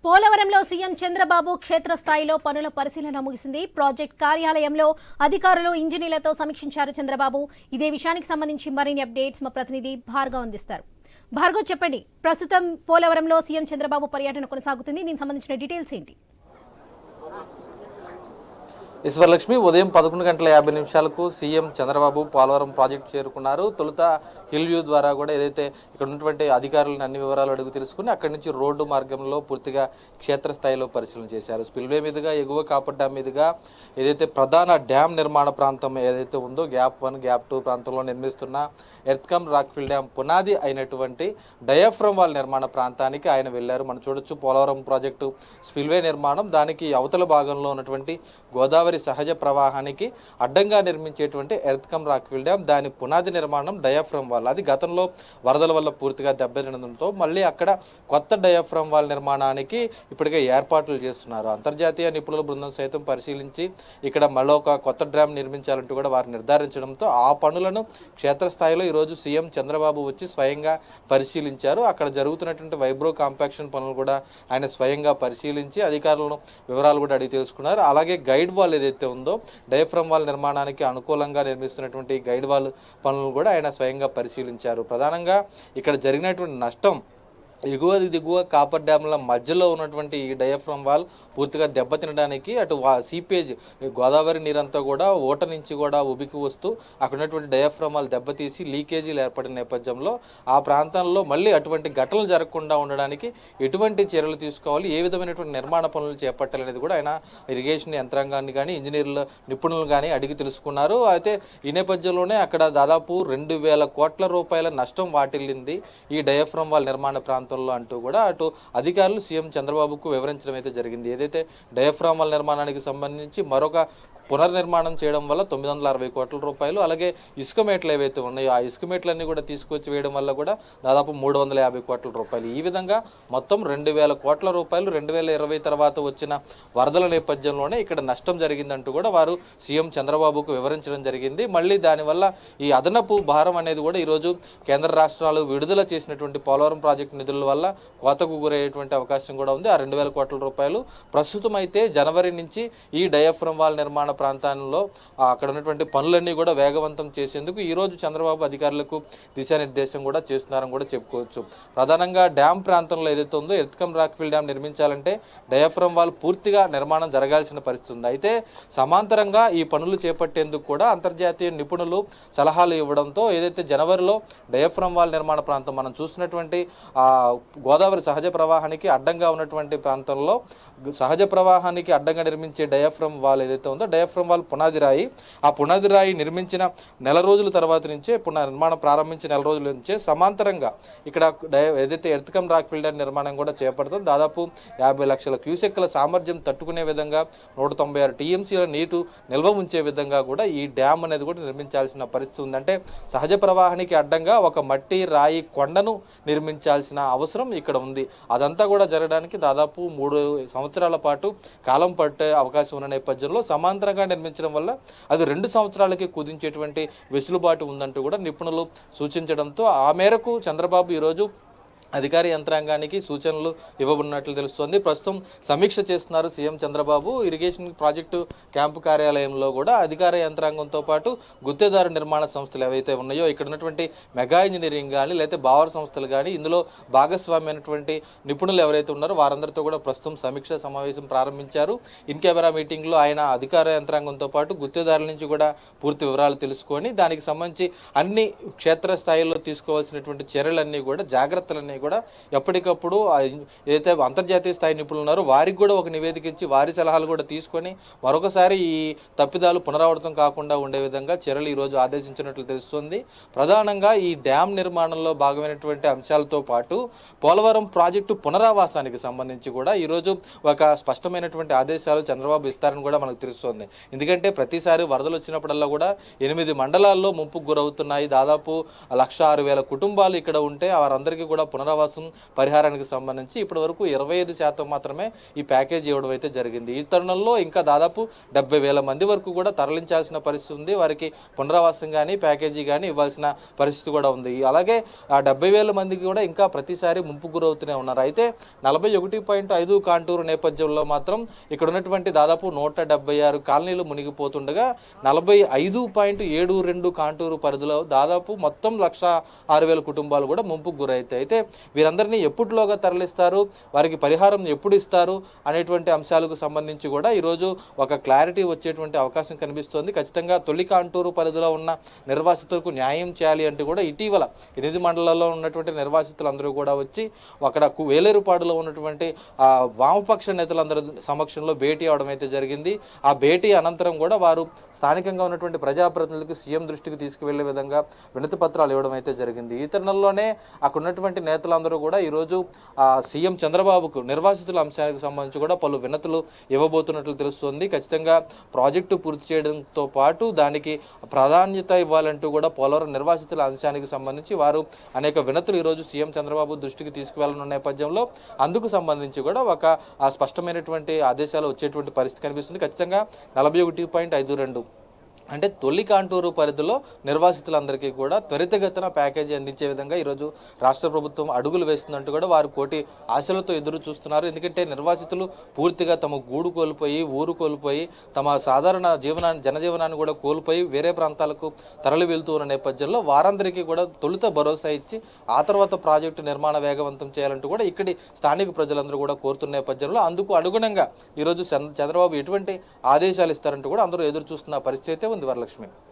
పోలవరంలో సీఎం చంద్రబాబు క్షేత్రస్థాయిలో పనుల పరిశీలన ముగిసింది. ప్రాజెక్ట్ కార్యాలయంలో అధికారులు ఇంజనీర్లతో సమీక్షించారు చంద్రబాబు. ఇదే విషయానికి సంబంధించి మరిన్ని అప్డేట్స్ మా ప్రతినిధి భార్గవ్ అందిస్తారు. భార్గవ్, చెప్పండి, ప్రస్తుతం పోలవరంలో సీఎం చంద్రబాబు పర్యటన కొనసాగుతుంది. దీనికి సంబంధించిన డీటెయిల్స్ ఏంటి? ఈశ్వర్లక్ష్మి, ఉదయం 11:50 సీఎం చంద్రబాబు పోలవరం ప్రాజెక్టు చేరుకున్నారు. తొలుత హిల్ వ్యూ ద్వారా కూడా ఏదైతే ఇక్కడ ఉన్నటువంటి అధికారులను అన్ని వివరాలు అడుగు తెలుసుకుని అక్కడి నుంచి రోడ్డు మార్గంలో పూర్తిగా క్షేత్రస్థాయిలో పరిశీలన చేశారు. స్పిల్వే మీదుగా ఎగువ కాపర్ డ్యామ్ మీదుగా ఏదైతే ప్రధాన డ్యామ్ నిర్మాణ ప్రాంతం ఏదైతే ఉందో గ్యాప్ 1, గ్యాప్ 2 ప్రాంతంలో నిర్మిస్తున్న ఎర్త్కమ్ రాక్ఫిల్ డ్యామ్ పునాది అయినటువంటి డయాఫ్రమ్ వాల్ నిర్మాణ ప్రాంతానికి ఆయన వెళ్లారు. మనం చూడొచ్చు, పోలవరం ప్రాజెక్టు స్పిల్వే నిర్మాణం, దానికి అవతల భాగంలో ఉన్నటువంటి గోదావరి సహజ ప్రవాహానికి అడ్డంగా నిర్మించేటువంటి ఎర్త్కమ్ రాక్ఫిల్ డ్యామ్, దాని పునాది నిర్మాణం డయాఫ్రమ్ వాల్. అది గతంలో వరదల వల్ల పూర్తిగా దెబ్బతినడంతో మళ్ళీ అక్కడ కొత్త డయాఫ్రమ్ వాల్ నిర్మాణానికి ఇప్పటికే ఏర్పాట్లు చేస్తున్నారు. అంతర్జాతీయ నిపుణుల బృందం సైతం పరిశీలించి ఇక్కడ మళ్ళీ ఒక కొత్త డ్యామ్ నిర్మించాలంటూ కూడా వారు నిర్ధారించడంతో ఆ పనులను క్షేత్రస్థాయిలో ఈరోజు సీఎం చంద్రబాబు వచ్చి స్వయంగా పరిశీలించారు. అక్కడ జరుగుతున్నటువంటి వైబ్రో కాంపాక్షన్ పనులు కూడా ఆయన స్వయంగా పరిశీలించి అధికారులను వివరాలు కూడా అడిగి తెలుసుకున్నారు. అలాగే గైడ్ వాల్ ఏదైతే ఉందో డయాఫ్రమ్ వాల్ నిర్మాణానికి అనుకూలంగా నిర్మిస్తున్నటువంటి గైడ్ వాల్ పనులు కూడా ఆయన స్వయంగా పరిశీలించారు. ప్రధానంగా ఇక్కడ జరిగినటువంటి నష్టం ఎగువ దిగువ కాపర్ డ్యామ్ల మధ్యలో ఉన్నటువంటి ఈ డయాఫ్రమ్ వాల్ పూర్తిగా దెబ్బతినడానికి అటు సీపేజ్ గోదావరి నీరంతా కూడా ఓట నుంచి కూడా ఉబికి వస్తూ అక్కడ ఉన్నటువంటి డయాఫ్రమ్ వాల్ దెబ్బతీసి లీకేజీలు ఏర్పడిన నేపథ్యంలో ఆ ప్రాంతంలో మళ్ళీ అటువంటి ఘటనలు జరగకుండా ఉండడానికి ఎటువంటి చర్యలు తీసుకోవాలి, ఏ విధమైనటువంటి నిర్మాణ పనులు చేపట్టాలనేది కూడా ఆయన ఇరిగేషన్ యంత్రాంగాన్ని కానీ ఇంజనీర్ల నిపుణులు కానీ అడిగి తెలుసుకున్నారు. అయితే ఈ నేపథ్యంలోనే అక్కడ దాదాపు 2,000 కోట్ల రూపాయల నష్టం వాటిల్లింది ఈ డయాఫ్రమ్ వాల్ నిర్మాణ ప్రాంతం అంటూ కూడా అటు అధికారులు సీఎం చంద్రబాబుకు వివరించడం అయితే జరిగింది. ఏదైతే డయాఫ్రామ్ వాల్ నిర్మాణానికి సంబంధించి మరొక పునర్నిర్మాణం చేయడం వల్ల 960 కోట్ల రూపాయలు, అలాగే ఇసుక మేట్లు ఏవైతే ఉన్నాయో ఆ ఇసుక మేట్లన్నీ కూడా తీసుకొచ్చి వేయడం వల్ల కూడా దాదాపు 350 కోట్ల రూపాయలు, ఈ విధంగా మొత్తం 2,000 కోట్ల రూపాయలు 2020 తర్వాత వచ్చిన వరదల నేపథ్యంలోనే ఇక్కడ నష్టం జరిగిందంటూ కూడా వారు సీఎం చంద్రబాబుకు వివరించడం జరిగింది. మళ్ళీ దానివల్ల ఈ అదనపు భారం అనేది కూడా ఈరోజు కేంద్ర రాష్ట్రాలు విడుదల చేసినటువంటి పోలవరం ప్రాజెక్టు నిధుల వల్ల కోతకు గురయ్యేటువంటి అవకాశం కూడా ఉంది. ఆ 2,000 కోట్ల రూపాయలు ప్రస్తుతం అయితే జనవరి నుంచి ఈ డయాఫ్రమ్ వాల్ నిర్మాణ ప్రాంతాల్లో అక్కడ ఉన్నటువంటి పనులన్నీ కూడా వేగవంతం చేసేందుకు ఈరోజు చంద్రబాబు అధికారులకు దిశానిర్దేశం కూడా చేస్తున్నారని కూడా చెప్పుకోవచ్చు. ప్రధానంగా డ్యామ్ ప్రాంతంలో ఏదైతే ఉందో ఎర్త్కమ్ రాక్ఫిల్ డ్యామ్ నిర్మించాలంటే డయాఫ్రమ్ వాల్ పూర్తిగా నిర్మాణం జరగాల్సిన పరిస్థితి ఉంది. అయితే సమాంతరంగా ఈ పనులు చేపట్టేందుకు కూడా అంతర్జాతీయ నిపుణులు సలహాలు ఇవ్వడంతో ఏదైతే జనవరిలో డయాఫ్రమ్ వాల్ నిర్మాణ ప్రాంతం మనం చూసినటువంటి గోదావరి సహజ ప్రవాహానికి అడ్డంగా ఉన్నటువంటి ప్రాంతంలో సహజ ప్రవాహానికి అడ్డంగా నిర్మించే డయాఫ్రమ్ వాల్ ఏదైతే ఉందో డయాఫ్రమ్ వాల్ పునాది రాయి, ఆ పునాది రాయి నిర్మించిన నెల రోజుల తర్వాత నుంచే నిర్మాణం ప్రారంభించిన నెల రోజుల నుంచే సమాంతరంగా ఇక్కడ ఏదైతే ఎర్త్కమ్ రాక్ఫిల్ డ్యామ్ నిర్మాణం కూడా చేపడుతుంది. దాదాపు 50 లక్షల క్యూసెక్ల సామర్థ్యం తట్టుకునే విధంగా 196 టీఎంసీల నీరు నిల్వ ఉంచే విధంగా కూడా ఈ డ్యామ్ అనేది కూడా నిర్మించాల్సిన పరిస్థితి ఉంది. అంటే సహజ ప్రవాహానికి అడ్డంగా ఒక మట్టి రాయి కొండను నిర్మించాల్సిన అవసరం ఇక్కడ ఉంది. అదంతా కూడా జరగడానికి దాదాపు 3 సంవత్సరాల పాటు కాలం పట్టే అవకాశం ఉన్న నేపథ్యంలో సమాంతరంగా నిర్మించడం వల్ల అది 2 సంవత్సరాలకి కుదించేటువంటి వెసులుబాటు ఉందంటూ కూడా నిపుణులు సూచించడంతో ఆ మేరకు చంద్రబాబు ఈరోజు అధికార యంత్రాంగానికి సూచనలు ఇవ్వబడినట్లు తెలుస్తోంది. ప్రస్తుతం సమీక్ష చేస్తున్నారు CM Chandrababu. Irrigation project camp కార్యాలయంలో కూడా అధికార యంత్రాంగంతో పాటు గుత్తేదారు నిర్మాణ సంస్థలు ఏవైతే ఉన్నాయో ఇక్కడ ఉన్నటువంటి మెగా ఇంజనీరింగ్ కానీ లేకపోతే బావర్ సంస్థలు కానీ ఇందులో భాగస్వామి అయినటువంటి నిపుణులు ఎవరైతే ఉన్నారో వారందరితో కూడా ప్రస్తుతం సమీక్ష సమావేశం ప్రారంభించారు. ఇన్ కెమెరా మీటింగ్లో ఆయన అధికార యంత్రాంగంతో పాటు గుత్తేదారుల నుంచి కూడా పూర్తి వివరాలు తెలుసుకొని దానికి సంబంధించి అన్ని క్షేత్రస్థాయిలో తీసుకోవాల్సినటువంటి చర్యలన్నీ కూడా జాగ్రత్తలన్నీ కూడా ఎప్పటికప్పుడు ఏదైతే అంతర్జాతీయ స్థాయి నిపుణులు ఉన్నారో వారికి కూడా ఒక నివేదిక ఇచ్చి వారి సలహాలు కూడా తీసుకొని మరొకసారి ఈ తప్పిదాలు పునరావృతం కాకుండా ఉండే విధంగా చర్యలు ఈరోజు ఆదేశించినట్లు తెలుస్తుంది. ప్రధానంగా ఈ డ్యామ్ నిర్మాణంలో భాగమైనటువంటి అంశాలతో పాటు పోలవరం ప్రాజెక్టు పునరావాసానికి సంబంధించి కూడా ఈరోజు ఒక స్పష్టమైనటువంటి ఆదేశాలు చంద్రబాబు ఇస్తారని కూడా మనకు తెలుస్తోంది. ఎందుకంటే ప్రతిసారి వరదలు వచ్చినప్పుడల్లా కూడా 8 మండలాల్లో ముంపుకు గురవుతున్నాయి. దాదాపు 1,06,000 కుటుంబాలు ఇక్కడ ఉంటే వారందరికీ కూడా పునరావాసం పరిహారానికి సంబంధించి ఇప్పటి వరకు 25% మాత్రమే ఈ ప్యాకేజ్ ఇవ్వడం అయితే జరిగింది. ఈ తరుణంలో ఇంకా దాదాపు 70,000 మంది వరకు కూడా తరలించాల్సిన పరిస్థితి ఉంది. వారికి పునరావాసం కానీ ప్యాకేజీ కానీ ఇవ్వాల్సిన పరిస్థితి కూడా ఉంది. అలాగే ఆ 70,000 మందికి కూడా ఇంకా ప్రతిసారి ముంపు గురవుతూనే ఉన్నారు. అయితే 41.5 కాంటూరు నేపథ్యంలో మాత్రం ఇక్కడ ఉన్నటువంటి దాదాపు 176 కాలనీలు మునిగిపోతుండగా 45.72 కాంటూరు పరిధిలో దాదాపు మొత్తం 106,000 కుటుంబాలు కూడా ముంపుకు గురవుతాయి. అయితే వీరందరినీ ఎప్పటిలోగా తరలిస్తారు, వారికి పరిహారం ఎప్పుడు ఇస్తారు అనేటువంటి అంశాలకు సంబంధించి కూడా ఈరోజు ఒక క్లారిటీ వచ్చేటువంటి అవకాశం కనిపిస్తోంది. ఖచ్చితంగా తొలి కాంటూరు పరిధిలో ఉన్న నిర్వాసితులకు న్యాయం చేయాలి అంటే కూడా ఇటీవల 8 మండలాల్లో ఉన్నటువంటి నిర్వాసితులందరూ కూడా వచ్చి అక్కడ వేలేరుపాడులో ఉన్నటువంటి వామపక్ష నేతలందరి సమక్షంలో భేటీ అవడం అయితే జరిగింది. ఆ భేటీ అనంతరం కూడా వారు స్థానికంగా ఉన్నటువంటి ప్రజాప్రతినిధులకు సీఎం దృష్టికి తీసుకువెళ్లే విధంగా వినతి పత్రాలు ఇవ్వడం అయితే జరిగింది. ఈ తరుణంలోనే అక్కడ ఉన్నటువంటి నేతలందరూ కూడా ఈరోజు సీఎం చంద్రబాబుకు నిర్వాసితుల అంశానికి సంబంధించి కూడా పలు వినతులు ఇవ్వబోతున్నట్లు తెలుస్తోంది. ఖచ్చితంగా ప్రాజెక్టు పూర్తి చేయడంతో పాటు దానికి ప్రాధాన్యత ఇవ్వాలంటూ కూడా పోలవరం నిర్వాసితుల అంశానికి సంబంధించి వారు అనేక వినతులు ఈరోజు సీఎం చంద్రబాబు దృష్టికి తీసుకువెళ్లనున్న నేపథ్యంలో అందుకు సంబంధించి కూడా ఒక స్పష్టమైనటువంటి ఆదేశాలు వచ్చేటువంటి పరిస్థితి కనిపిస్తుంది. ఖచ్చితంగా 41.52 అంటే తొలి కాంటూరు పరిధిలో నిర్వాసితులందరికీ కూడా త్వరితగతిన ప్యాకేజీ అందించే విధంగా ఈరోజు రాష్ట్ర ప్రభుత్వం అడుగులు వేస్తుందంటూ కూడా వారు కోటి ఆశలతో ఎదురు చూస్తున్నారు. ఎందుకంటే నిర్వాసితులు పూర్తిగా తమ గూడు కోల్పోయి, ఊరు కోల్పోయి, తమ సాధారణ జనజీవనాన్ని కూడా కోల్పోయి వేరే ప్రాంతాలకు తరలి వెళ్తూ ఉన్న నేపథ్యంలో వారందరికీ కూడా తొలుత భరోసా ఇచ్చి ఆ తర్వాత ప్రాజెక్టు నిర్మాణ వేగవంతం చేయాలంటూ కూడా ఇక్కడి స్థానిక ప్రజలందరూ కూడా కోరుతున్న నేపథ్యంలో అందుకు అనుగుణంగా ఈరోజు చంద్రబాబు ఎటువంటి ఆదేశాలు ఇస్తారంటూ కూడా అందరూ ఎదురు చూస్తున్న పరిస్థితి అయితే ఉంది. వరలక్ష్మి.